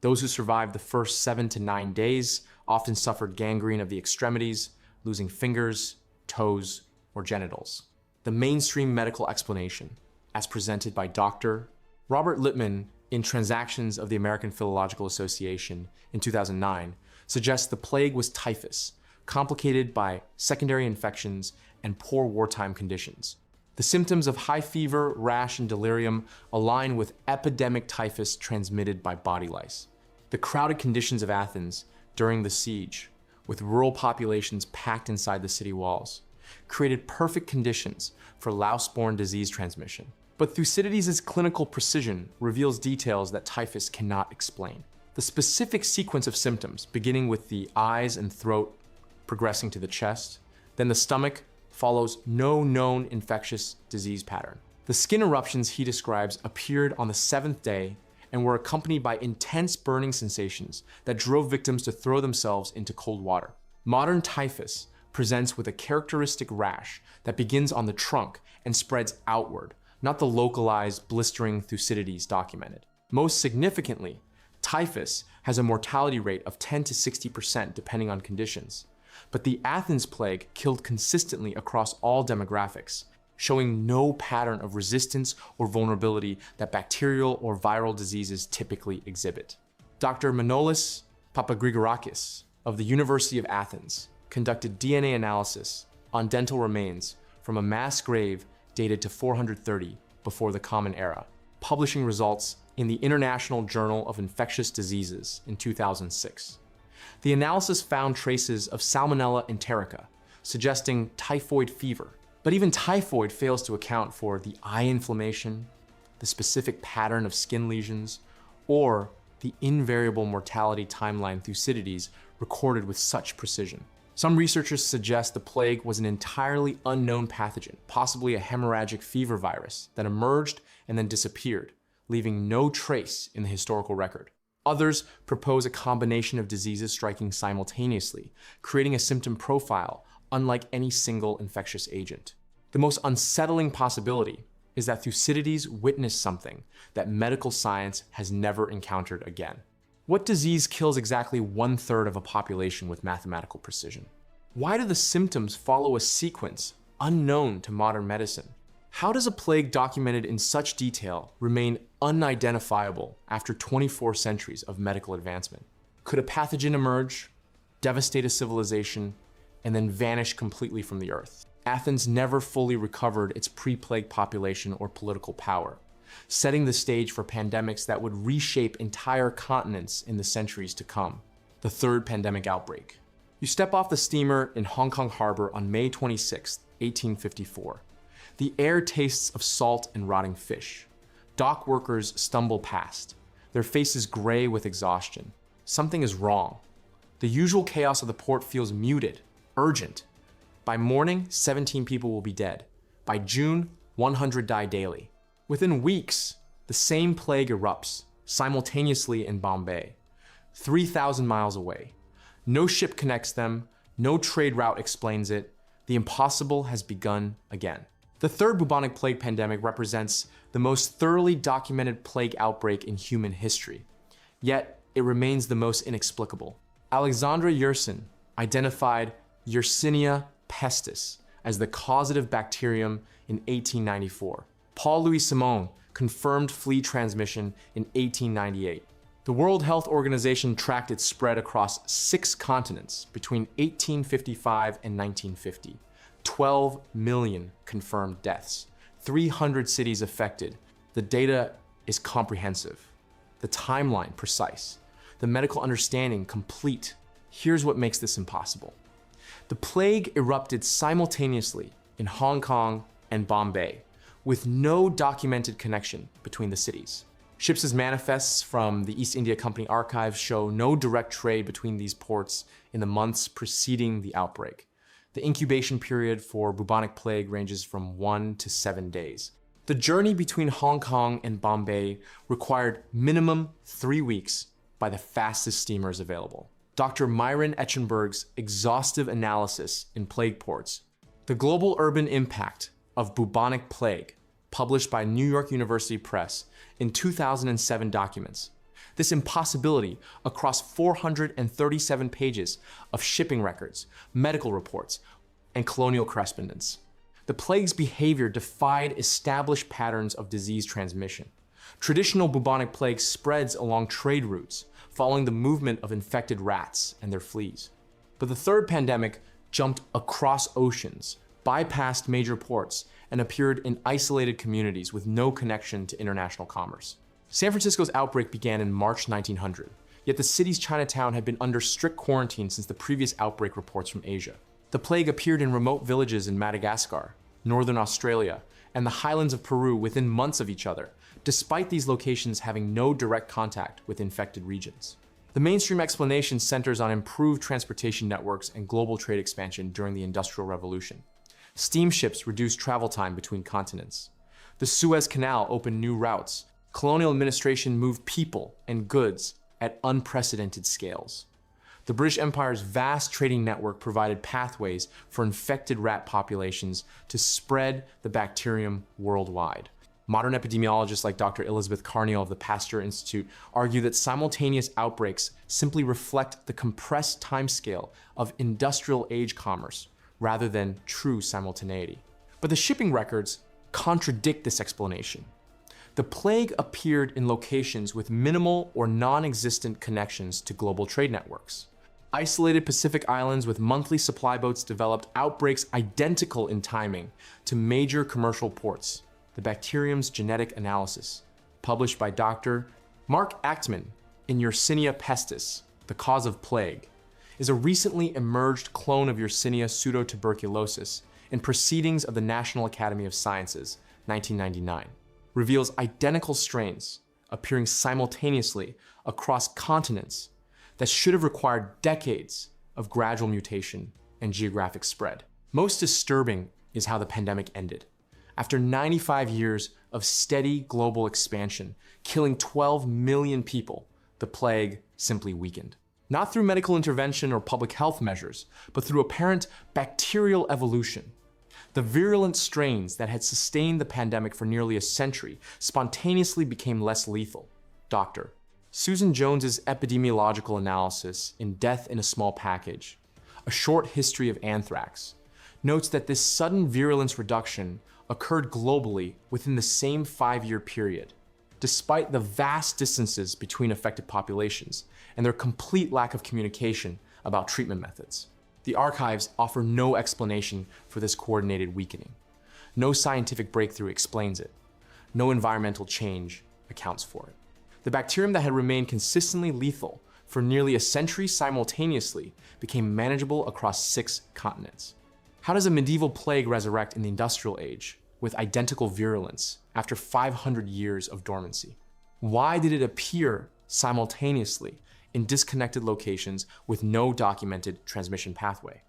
Those who survived the first 7 to 9 days often suffered gangrene of the extremities, losing fingers, toes, or genitals. The mainstream medical explanation, as presented by Dr. Robert Lippmann in Transactions of the American Philological Association in 2009, suggests the plague was typhus, complicated by secondary infections and poor wartime conditions. The symptoms of high fever, rash, and delirium align with epidemic typhus transmitted by body lice. The crowded conditions of Athens during the siege, with rural populations packed inside the city walls, created perfect conditions for louse-borne disease transmission. But Thucydides' clinical precision reveals details that typhus cannot explain. The specific sequence of symptoms, beginning with the eyes and throat, progressing to the chest, then the stomach, follows no known infectious disease pattern. The skin eruptions he describes appeared on the 7th day and were accompanied by intense burning sensations that drove victims to throw themselves into cold water. Modern typhus presents with a characteristic rash that begins on the trunk and spreads outward, not the localized blistering Thucydides documented. Most significantly, typhus has a mortality rate of 10 to 60% depending on conditions. But the Athens plague killed consistently across all demographics, showing no pattern of resistance or vulnerability that bacterial or viral diseases typically exhibit. Dr. Manolis Papagrigorakis of the University of Athens conducted DNA analysis on dental remains from a mass grave dated to 430 before the Common Era, publishing results in the International Journal of Infectious Diseases in 2006. The analysis found traces of Salmonella enterica, suggesting typhoid fever. But even typhoid fails to account for the eye inflammation, the specific pattern of skin lesions, or the invariable mortality timeline Thucydides recorded with such precision. Some researchers suggest the plague was an entirely unknown pathogen, possibly a hemorrhagic fever virus that emerged and then disappeared, leaving no trace in the historical record. Others propose a combination of diseases striking simultaneously, creating a symptom profile unlike any single infectious agent. The most unsettling possibility is that Thucydides witnessed something that medical science has never encountered again. What disease kills exactly 1/3 of a population with mathematical precision? Why do the symptoms follow a sequence unknown to modern medicine? How does a plague documented in such detail remain unidentifiable after 24 centuries of medical advancement? Could a pathogen emerge, devastate a civilization, and then vanish completely from the earth? Athens never fully recovered its pre-plague population or political power, setting the stage for pandemics that would reshape entire continents in the centuries to come. The third pandemic outbreak. You step off the steamer in Hong Kong Harbor on May 26, 1854. The air tastes of salt and rotting fish. Dock workers stumble past, their faces gray with exhaustion. Something is wrong. The usual chaos of the port feels muted, urgent. By morning, 17 people will be dead. By June, 100 die daily. Within weeks, the same plague erupts, simultaneously in Bombay, 3,000 miles away. No ship connects them, no trade route explains it. The impossible has begun again. The third bubonic plague pandemic represents the most thoroughly documented plague outbreak in human history, yet it remains the most inexplicable. Alexandre Yersin identified Yersinia pestis as the causative bacterium in 1894. Paul Louis Simon confirmed flea transmission in 1898. The World Health Organization tracked its spread across 6 continents between 1855 and 1950. 12 million confirmed deaths, 300 cities affected. The data is comprehensive, the timeline precise, the medical understanding complete. Here's what makes this impossible. The plague erupted simultaneously in Hong Kong and Bombay, with no documented connection between the cities. Ships' manifests from the East India Company archives show no direct trade between these ports in the months preceding the outbreak. The incubation period for bubonic plague ranges from 1 to 7 days. The journey between Hong Kong and Bombay required minimum 3 weeks by the fastest steamers available. Dr. Myron Echenberg's exhaustive analysis in plague ports, The Global Urban Impact of Bubonic Plague, published by New York University Press in 2007 documents this impossibility across 437 pages of shipping records, medical reports, and colonial correspondence. The plague's behavior defied established patterns of disease transmission. Traditional bubonic plague spreads along trade routes, following the movement of infected rats and their fleas. But the third pandemic jumped across oceans, bypassed major ports, and appeared in isolated communities with no connection to international commerce. San Francisco's outbreak began in March 1900, yet the city's Chinatown had been under strict quarantine since the previous outbreak reports from Asia. The plague appeared in remote villages in Madagascar, northern Australia, and the highlands of Peru within months of each other, despite these locations having no direct contact with infected regions. The mainstream explanation centers on improved transportation networks and global trade expansion during the Industrial Revolution. Steamships reduced travel time between continents. The Suez Canal opened new routes. Colonial administration moved people and goods at unprecedented scales. The British Empire's vast trading network provided pathways for infected rat populations to spread the bacterium worldwide. Modern epidemiologists like Dr. Elizabeth Carneal of the Pasteur Institute argue that simultaneous outbreaks simply reflect the compressed timescale of industrial age commerce rather than true simultaneity. But the shipping records contradict this explanation. The plague appeared in locations with minimal or non-existent connections to global trade networks. Isolated Pacific islands with monthly supply boats developed outbreaks identical in timing to major commercial ports. The bacterium's genetic analysis, published by Dr. Mark Achtman in Yersinia pestis, The Cause of Plague, is a recently emerged clone of Yersinia pseudotuberculosis in Proceedings of the National Academy of Sciences, 1999. Reveals identical strains appearing simultaneously across continents that should have required decades of gradual mutation and geographic spread. Most disturbing is how the pandemic ended. After 95 years of steady global expansion, killing 12 million people, the plague simply weakened. Not through medical intervention or public health measures, but through apparent bacterial evolution. The virulent strains that had sustained the pandemic for nearly a century spontaneously became less lethal. Dr. Susan Jones's epidemiological analysis in Death in a Small Package, A Short History of Anthrax, notes that this sudden virulence reduction occurred globally within the same 5-year period, despite the vast distances between affected populations and their complete lack of communication about treatment methods. The archives offer no explanation for this coordinated weakening. No scientific breakthrough explains it. No environmental change accounts for it. The bacterium that had remained consistently lethal for nearly a century simultaneously became manageable across 6 continents. How does a medieval plague resurrect in the industrial age with identical virulence after 500 years of dormancy? Why did it appear simultaneously in disconnected locations with no documented transmission pathway?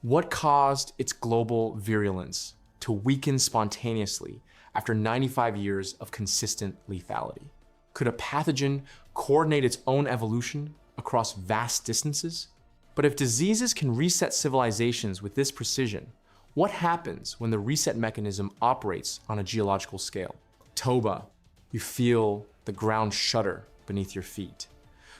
What caused its global virulence to weaken spontaneously after 95 years of consistent lethality? Could a pathogen coordinate its own evolution across vast distances? But if diseases can reset civilizations with this precision, what happens when the reset mechanism operates on a geological scale? Toba, you feel the ground shudder beneath your feet.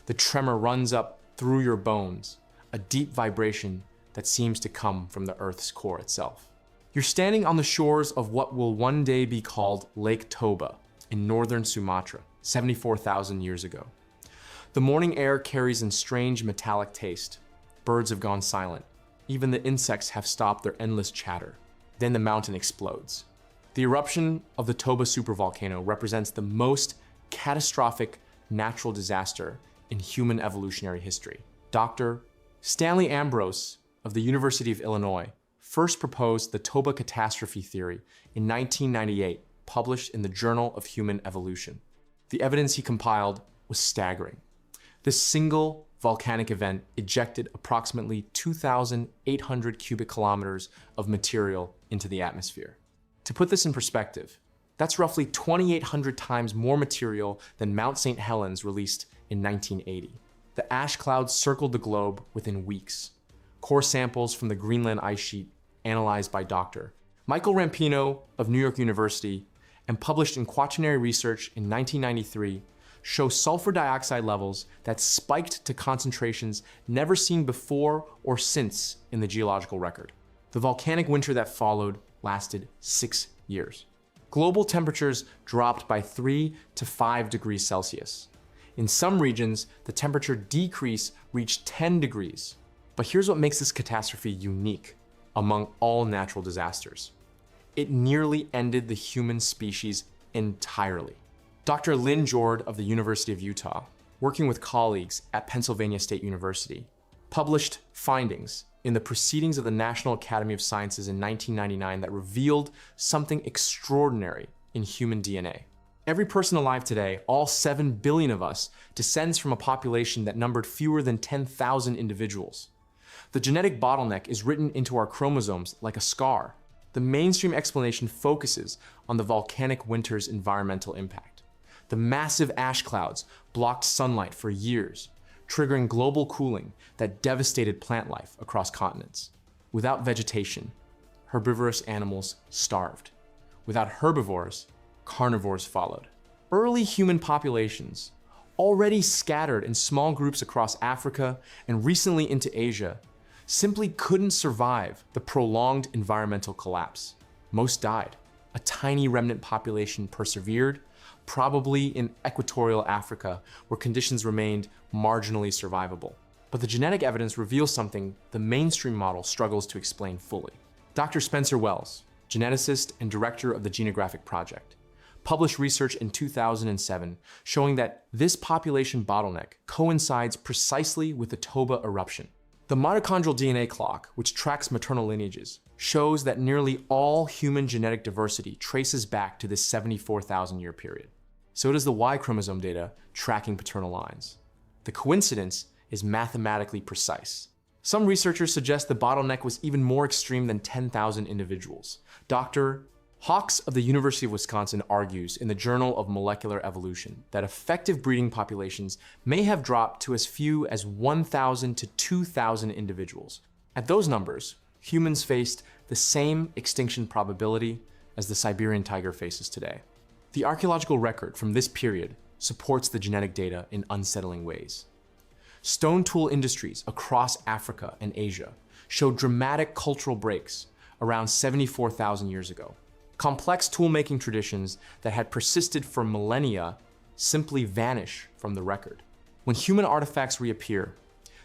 The tremor runs up through your bones, a deep vibration that seems to come from the Earth's core itself. You're standing on the shores of what will one day be called Lake Toba in northern Sumatra, 74,000 years ago. The morning air carries a strange metallic taste. Birds have gone silent. Even the insects have stopped their endless chatter. Then the mountain explodes. The eruption of the Toba supervolcano represents the most catastrophic natural disaster in human evolutionary history. Dr. Stanley Ambrose of the University of Illinois first proposed the Toba catastrophe theory in 1998, published in the Journal of Human Evolution. The evidence he compiled was staggering. This single volcanic event ejected approximately 2,800 cubic kilometers of material into the atmosphere. To put this in perspective, that's roughly 2,800 times more material than Mount St. Helens released in 1980. The ash clouds circled the globe within weeks. Core samples from the Greenland ice sheet analyzed by Dr. Michael Rampino of New York University and published in Quaternary Research in 1993 show sulfur dioxide levels that spiked to concentrations never seen before or since in the geological record. The volcanic winter that followed lasted 6 years. Global temperatures dropped by 3 to 5 degrees Celsius. In some regions, the temperature decrease reached 10 degrees. But here's what makes this catastrophe unique among all natural disasters. It nearly ended the human species entirely. Dr. Lynn Jord of the University of Utah, working with colleagues at Pennsylvania State University, published findings in the Proceedings of the National Academy of Sciences in 1999 that revealed something extraordinary in human DNA. Every person alive today, all 7 billion of us, descends from a population that numbered fewer than 10,000 individuals. The genetic bottleneck is written into our chromosomes like a scar. The mainstream explanation focuses on the volcanic winter's environmental impact. The massive ash clouds blocked sunlight for years, triggering global cooling that devastated plant life across continents. Without vegetation, herbivorous animals starved. Without herbivores, carnivores followed. Early human populations, already scattered in small groups across Africa and recently into Asia, simply couldn't survive the prolonged environmental collapse. Most died. A tiny remnant population persevered, probably in equatorial Africa, where conditions remained marginally survivable. But the genetic evidence reveals something the mainstream model struggles to explain fully. Dr. Spencer Wells, geneticist and director of the Genographic Project, published research in 2007 showing that this population bottleneck coincides precisely with the Toba eruption. The mitochondrial DNA clock, which tracks maternal lineages, shows that nearly all human genetic diversity traces back to this 74,000-year period. So does the Y chromosome data tracking paternal lines. The coincidence is mathematically precise. Some researchers suggest the bottleneck was even more extreme than 10,000 individuals. Dr. Hawks of the University of Wisconsin argues in the Journal of Molecular Evolution that effective breeding populations may have dropped to as few as 1,000 to 2,000 individuals. At those numbers, humans faced the same extinction probability as the Siberian tiger faces today. The archaeological record from this period supports the genetic data in unsettling ways. Stone tool industries across Africa and Asia showed dramatic cultural breaks around 74,000 years ago. Complex tool-making traditions that had persisted for millennia simply vanish from the record. When human artifacts reappear,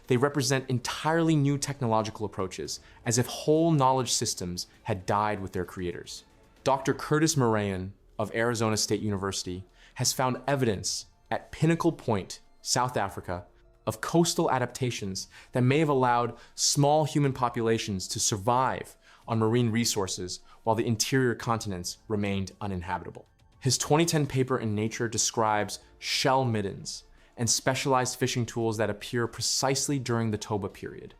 they represent entirely new technological approaches, as if whole knowledge systems had died with their creators. Dr. Curtis Moran of Arizona State University has found evidence at Pinnacle Point, South Africa, of coastal adaptations that may have allowed small human populations to survive on marine resources while the interior continents remained uninhabitable. His 2010 paper in Nature describes shell middens and specialized fishing tools that appear precisely during the Toba period.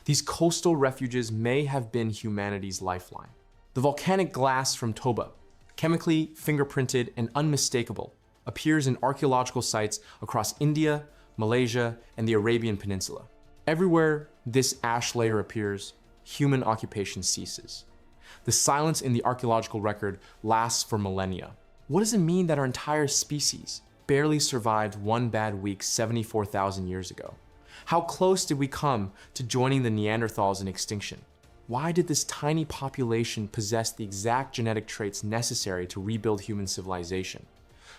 These coastal refuges may have been humanity's lifeline. The volcanic glass from Toba, chemically fingerprinted and unmistakable, appears in archaeological sites across India, Malaysia, and the Arabian Peninsula. Everywhere this ash layer appears, human occupation ceases. The silence in the archaeological record lasts for millennia. What does it mean that our entire species barely survived one bad week 74,000 years ago? How close did we come to joining the Neanderthals in extinction? Why did this tiny population possess the exact genetic traits necessary to rebuild human civilization?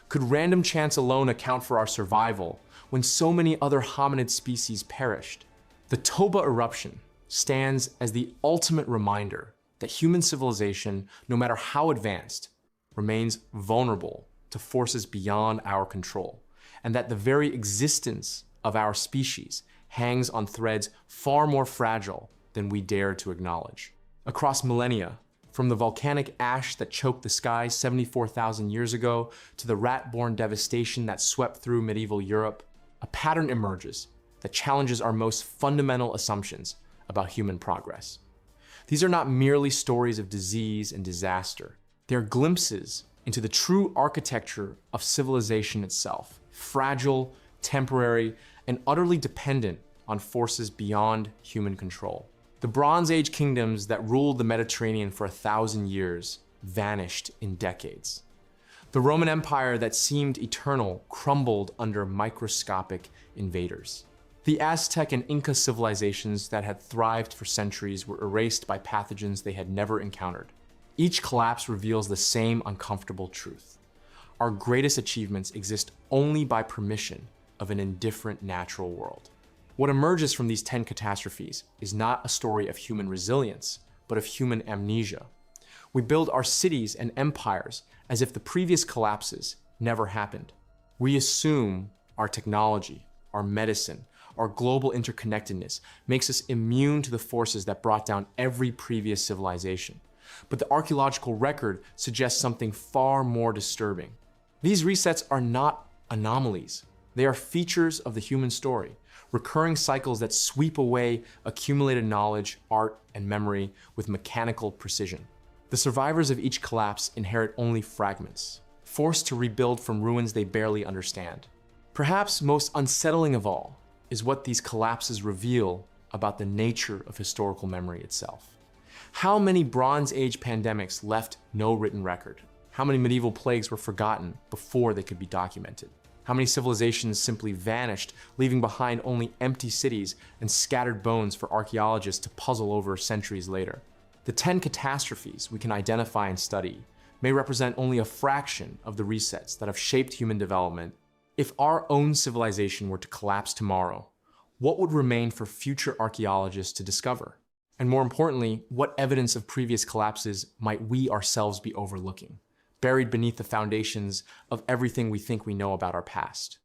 Could random chance alone account for our survival when so many other hominid species perished? The Toba eruption stands as the ultimate reminder that human civilization, no matter how advanced, remains vulnerable to forces beyond our control, and that the very existence of our species hangs on threads far more fragile than we dare to acknowledge. Across millennia, from the volcanic ash that choked the sky 74,000 years ago to the rat-borne devastation that swept through medieval Europe, a pattern emerges that challenges our most fundamental assumptions about human progress. These are not merely stories of disease and disaster. They are glimpses into the true architecture of civilization itself, fragile, temporary, and utterly dependent on forces beyond human control. The Bronze Age kingdoms that ruled the Mediterranean for 1,000 years vanished in decades. The Roman Empire that seemed eternal crumbled under microscopic invaders. The Aztec and Inca civilizations that had thrived for centuries were erased by pathogens they had never encountered. Each collapse reveals the same uncomfortable truth. Our greatest achievements exist only by permission of an indifferent natural world. What emerges from these 10 catastrophes is not a story of human resilience, but of human amnesia. We build our cities and empires as if the previous collapses never happened. We assume our technology, our medicine, our global interconnectedness makes us immune to the forces that brought down every previous civilization. But the archaeological record suggests something far more disturbing. These resets are not anomalies. They are features of the human story, recurring cycles that sweep away accumulated knowledge, art, and memory with mechanical precision. The survivors of each collapse inherit only fragments, forced to rebuild from ruins they barely understand. Perhaps most unsettling of all is what these collapses reveal about the nature of historical memory itself. How many Bronze Age pandemics left no written record? How many medieval plagues were forgotten before they could be documented? How many civilizations simply vanished, leaving behind only empty cities and scattered bones for archaeologists to puzzle over centuries later? The 10 catastrophes we can identify and study may represent only a fraction of the resets that have shaped human development. If our own civilization were to collapse tomorrow, what would remain for future archaeologists to discover? And more importantly, what evidence of previous collapses might we ourselves be overlooking, buried beneath the foundations of everything we think we know about our past?